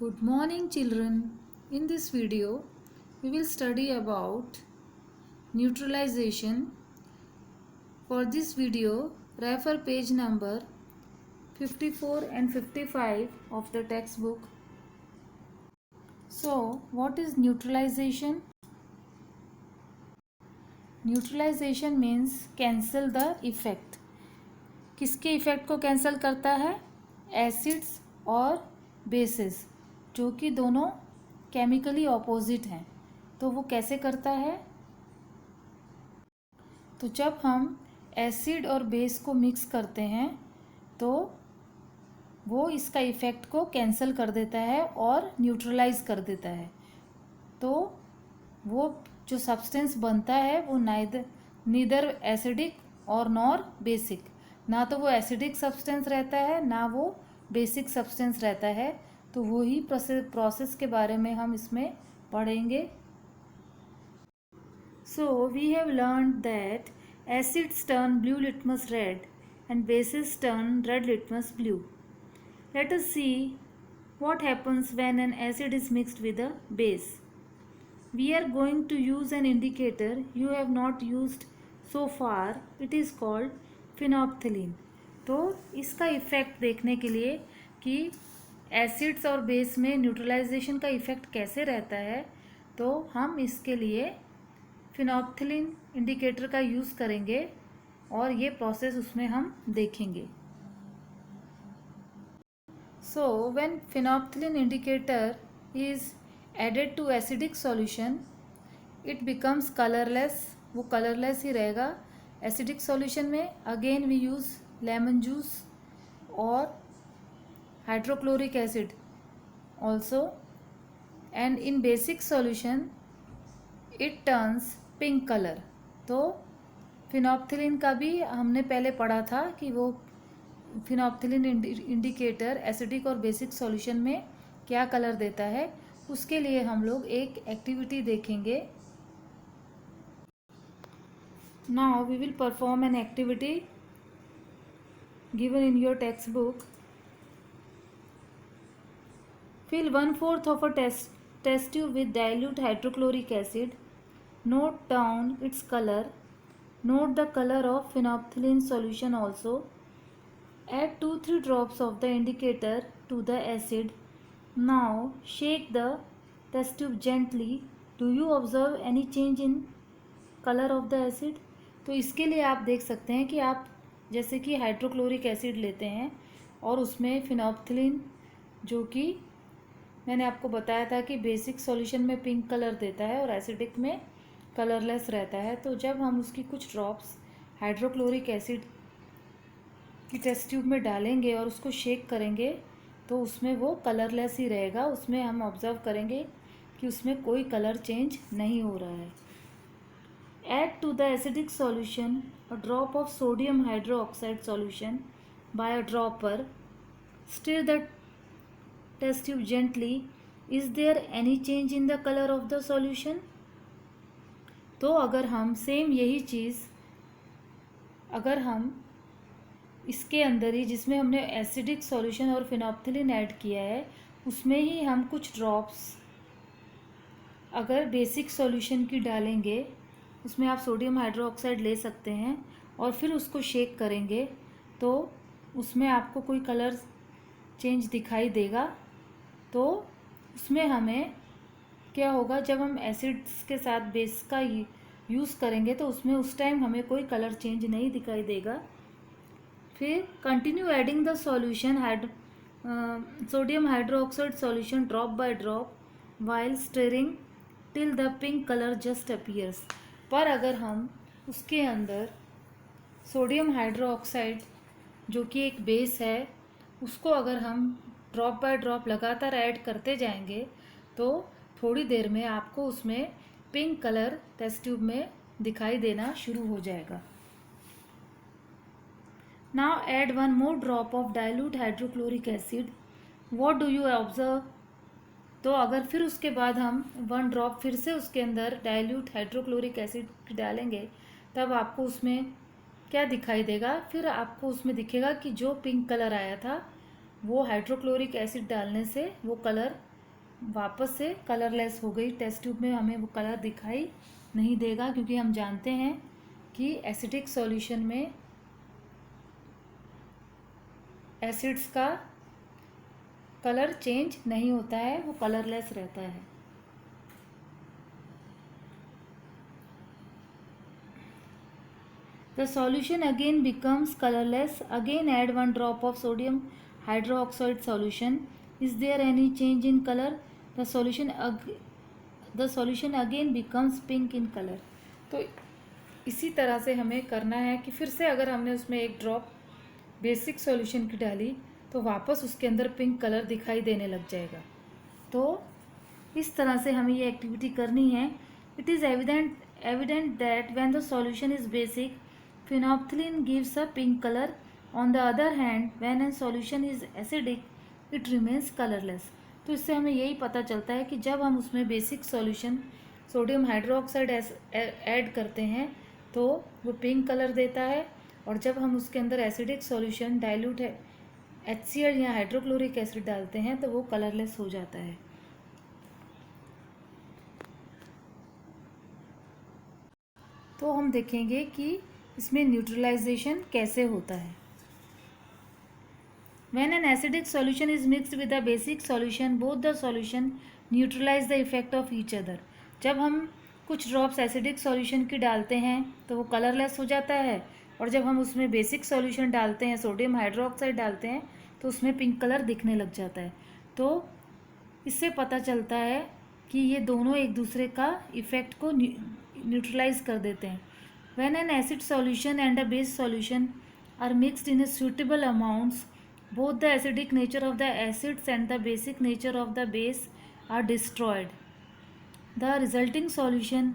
Good morning children. In this video we will study about neutralization. For this video refer page number 54 and 55 of the textbook. So what is neutralization? Neutralization means cancel the effect. किसके effect को cancel करता है? Acids और basis, जो कि दोनों chemically opposite हैं। तो वो कैसे करता है? तो जब हम एसिड और बेस को मिक्स करते हैं तो वो इसका इफ़ेक्ट को कैंसिल कर देता है और न्यूट्रलाइज कर देता है। तो वो जो सब्सटेंस बनता है वो नीदर एसिडिक और नॉर बेसिक, ना तो वो एसिडिक सब्सटेंस रहता है ना वो बेसिक सब्सटेंस रहता है। तो वो ही प्रोसेस के बारे में हम इसमें पढ़ेंगे। So we have learned that acids turn blue litmus red and bases turn red litmus blue. Let us see what happens when an acid is mixed with a base. We are going to use an indicator you have not used so far. It is called phenolphthalein. तो इसका effect देखने के लिए कि acids और base में neutralisation का effect कैसे रहता है, तो हम इसके लिए फिनोल्फ्थलीन इंडिकेटर का यूज़ करेंगे और ये प्रोसेस उसमें हम देखेंगे. So when phenolphthalein indicator is added to acidic solution, it becomes colorless. वो colorless ही रहेगा acidic solution में. Again we use lemon juice और hydrochloric acid also, and in basic solution it turns pink color. तो phenolphthalein का भी हमने पहले पढ़ा था कि वो फिनोल्फ्थलीन इंडिकेटर एसिडिक और बेसिक सॉल्यूशन में क्या कलर देता है. उसके लिए हम लोग एक एक्टिविटी देखेंगे. Now we will perform an activity given in your textbook. Fill 1/4 of a test tube with dilute hydrochloric acid. Note down its colour. Note the colour of phenolphthalein solution also. Add 2-3 drops of the indicator to the acid. Now shake the test tube gently. Do you observe any change in color of the acid? तो इसके लिए आप देख सकते हैं कि आप जैसे कि हाइड्रोक्लोरिक एसिड लेते हैं और उसमें फिनोल्फ्थलीन, जो कि मैंने आपको बताया था कि बेसिक सॉल्यूशन में पिंक कलर देता है और एसिडिक में कलरलेस रहता है. तो जब हम उसकी कुछ ड्रॉप्स हाइड्रोक्लोरिक एसिड की टेस्ट ट्यूब में डालेंगे और उसको शेक करेंगे तो उसमें वो कलरलेस ही रहेगा. उसमें हम ऑब्जर्व करेंगे कि उसमें कोई कलर चेंज नहीं हो रहा है. Add to the acidic solution a drop of sodium hydroxide solution by a dropper. Stir the test tube gently. Is there any change in the colour of the solution? तो अगर हम same यही चीज़ अगर हम इसके अंदर ही, जिसमें हमने एसिडिक सॉल्यूशन और फिनोल्फ्थलीन ऐड किया है, उसमें ही हम कुछ ड्रॉप्स अगर बेसिक सॉल्यूशन की डालेंगे, उसमें आप सोडियम हाइड्रोक्साइड ले सकते हैं और फिर उसको शेक करेंगे तो उसमें आपको कोई कलर चेंज दिखाई देगा. तो उसमें हमें क्या होगा, जब हम एसिड्स के साथ बेस का यूज़ करेंगे तो उसमें उस टाइम हमें कोई कलर चेंज नहीं दिखाई देगा. फिर continue adding the solution sodium hydroxide solution drop by drop while stirring till the pink colour just appears. पर अगर हम उसके अंदर सोडियम हाइड्रोक्साइड, जो कि एक बेस है, उसको अगर हम ड्रॉप बाय ड्रॉप लगातार ऐड करते जाएंगे तो थोड़ी देर में आपको उसमें पिंक कलर टेस्ट ट्यूब में दिखाई देना शुरू हो जाएगा. Now add 1 more drop of dilute hydrochloric acid. What do you observe? तो अगर फिर उसके बाद हम 1 ड्रॉप फिर से उसके अंदर डाइल्यूट हाइड्रोक्लोरिक एसिड डालेंगे तब आपको उसमें क्या दिखाई देगा? फिर आपको उसमें दिखेगा कि जो पिंक कलर आया था वो हाइड्रोक्लोरिक एसिड डालने से वो कलर वापस से कलरलेस हो गई। टेस्ट ट्यूब में हमें वो कलर दिखाई नहीं देगा, क्योंकि हम जानते हैं कि एसिडिक सॉल्यूशन में एसिड्स का कलर चेंज नहीं होता है, वो कलरलेस रहता है। The solution again becomes colorless. Again add 1 drop of sodium hydroxide solution. Is there any change in color? The solution again becomes pink in color. तो इसी तरह से हमें करना है कि फिर से अगर हमने उसमें 1 ड्रॉप बेसिक सॉल्यूशन की डाली तो वापस उसके अंदर पिंक कलर दिखाई देने लग जाएगा। तो इस तरह से हमें ये एक्टिविटी करनी है। It is evident that when the solution is basic phenolphthalein gives a pink color. On the other hand, when a solution is acidic, it remains colorless. तो इससे हमें यही पता चलता है कि जब हम उसमें basic solution sodium hydroxide add करते हैं तो वो पिंक कलर देता है, और जब हम उसके अंदर एसिडिक सॉल्यूशन डाइल्यूट है HCl या हाइड्रोक्लोरिक एसिड डालते हैं तो वो कलरलेस हो जाता है। तो हम देखेंगे कि इसमें न्यूट्रलाइजेशन कैसे होता है। When an acidic solution is mixed with a basic solution, both the solution neutralize the effect of each other. जब हम कुछ ड्रॉप्स एसिडिक सॉल्यूशन की डालते हैं तो वो कलरलेस हो जाता है, और जब हम उसमें बेसिक सॉल्यूशन डालते हैं, सोडियम हाइड्रोक्साइड डालते हैं, तो उसमें पिंक कलर दिखने लग जाता है। तो इससे पता चलता है कि ये दोनों एक दूसरे का इफ़ेक्ट को न्यूट्रलाइज कर देते हैं। When an acid solution and a base solution are mixed in a suitable amounts, both the acidic nature of the acids and the basic nature of the base are destroyed. The resulting solution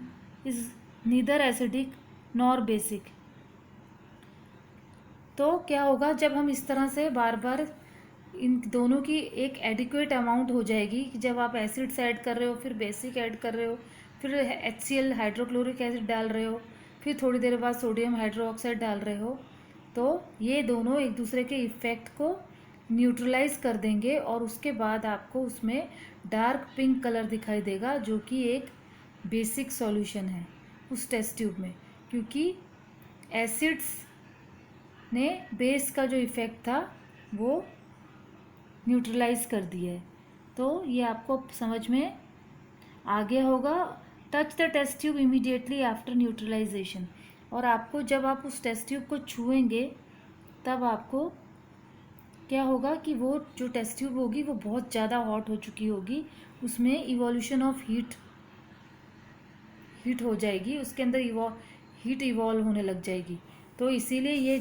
is neither acidic nor basic. तो क्या होगा जब हम इस तरह से बार बार इन दोनों की एक एडिक्वेट अमाउंट हो जाएगी कि जब आप एसिड्स ऐड कर रहे हो, फिर बेसिक ऐड कर रहे हो, फिर HCl हाइड्रोक्लोरिक एसिड डाल रहे हो, फिर थोड़ी देर बाद सोडियम हाइड्रोक्साइड डाल रहे हो, तो ये दोनों एक दूसरे के इफ़ेक्ट को न्यूट्रलाइज कर देंगे, और उसके बाद आपको उसमें डार्क पिंक कलर दिखाई देगा, जो कि एक बेसिक सॉल्यूशन है उस टेस्ट ट्यूब में, क्योंकि एसिड्स ने बेस का जो इफ़ेक्ट था वो न्यूट्रलाइज कर दिया है। तो ये आपको समझ में आ गया होगा। Touch the test tube immediately after neutralisation, और आपको जब आप उस टेस्ट ट्यूब को छुएंगे तब आपको क्या होगा कि वो जो टेस्ट ट्यूब होगी वो बहुत ज़्यादा हॉट हो चुकी होगी, उसमें इवोल्यूशन ऑफ हीट हो जाएगी, उसके अंदर हीट इवॉल्व होने लग जाएगी। तो इसीलिए ये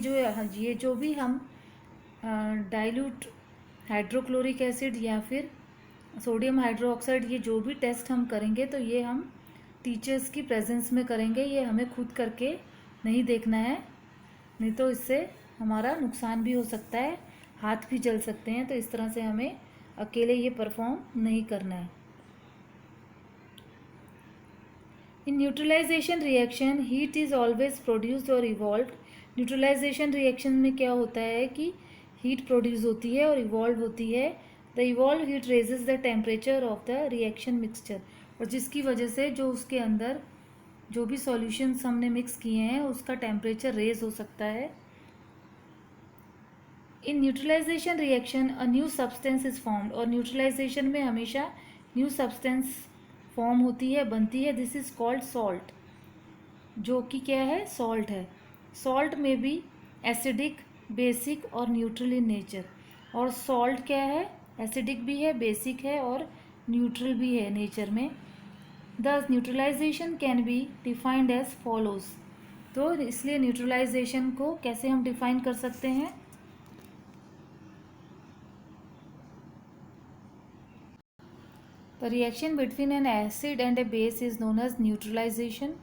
जो भी हम डाइल्यूट हाइड्रोक्लोरिक एसिड या फिर सोडियम हाइड्रोक्साइड, ये जो भी टेस्ट हम करेंगे तो ये हम टीचर्स की प्रेजेंस में करेंगे, ये हमें खुद करके नहीं देखना है, नहीं तो इससे हमारा नुकसान भी हो सकता है, हाथ भी जल सकते हैं। तो इस तरह से हमें अकेले ये परफॉर्म नहीं करना है। In neutralisation reaction heat is always produced और इवॉल्व। न्यूट्रलाइजेशन रिएक्शन में क्या होता है कि हीट प्रोड्यूस होती है और इवॉल्व होती है। The evolve heat raises the temperature of the reaction mixture, और जिसकी वजह से जो उसके अंदर जो भी सॉल्यूशंस हमने मिक्स किए हैं उसका टेम्परेचर रेज हो सकता है। In neutralisation reaction a new substance is formed, और न्यूट्रलाइजेशन में हमेशा न्यू सब्सटेंस फॉर्म होती है, बनती है। दिस इज कॉल्ड सॉल्ट, जो कि क्या है, सॉल्ट है। सॉल्ट में भी एसिडिक, बेसिक और न्यूट्रल इन नेचर, और सॉल्ट क्या है, एसिडिक भी है, बेसिक है और न्यूट्रल भी है नेचर में। The neutralisation can be defined as follows. तो इसलिए न्यूट्रलाइजेशन को कैसे हम डिफाइन कर सकते हैं, the reaction between an acid and a base is known as neutralisation.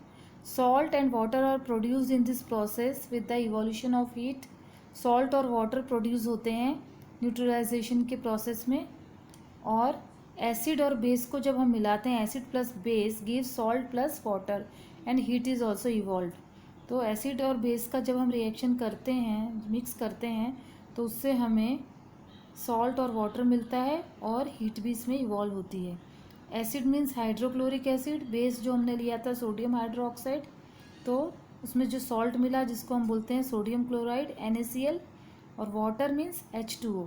Salt and water are produced in this process with the evolution of heat. Salt और water produce होते हैं न्यूट्रलाइजेशन के प्रोसेस में, और acid और base को जब हम मिलाते हैं, acid plus base gives salt plus water and heat is also evolve. तो एसिड और बेस का जब हम रिएक्शन करते हैं, मिक्स करते हैं, तो उससे हमें सॉल्ट और वाटर मिलता है और हीट भी इसमें इवॉल्व होती है। Acid means hydrochloric acid, base जो हमने लिया था सोडियम हाइड्रोक्साइड, तो उसमें जो सॉल्ट मिला जिसको हम बोलते हैं सोडियम क्लोराइड NaCl, और वाटर मीन्स H2O।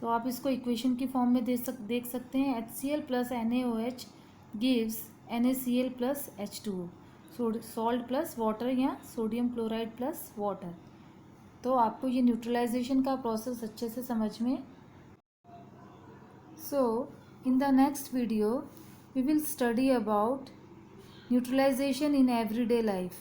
तो आप इसको इक्वेशन की फॉर्म में देख सकते हैं, HCl plus NaOH gives NaCl plus H2O, salt plus water या सोडियम क्लोराइड प्लस वाटर। तो आपको ये न्यूट्रलाइजेशन का प्रोसेस अच्छे से समझ में। So in the next video we will study about neutralization in everyday life.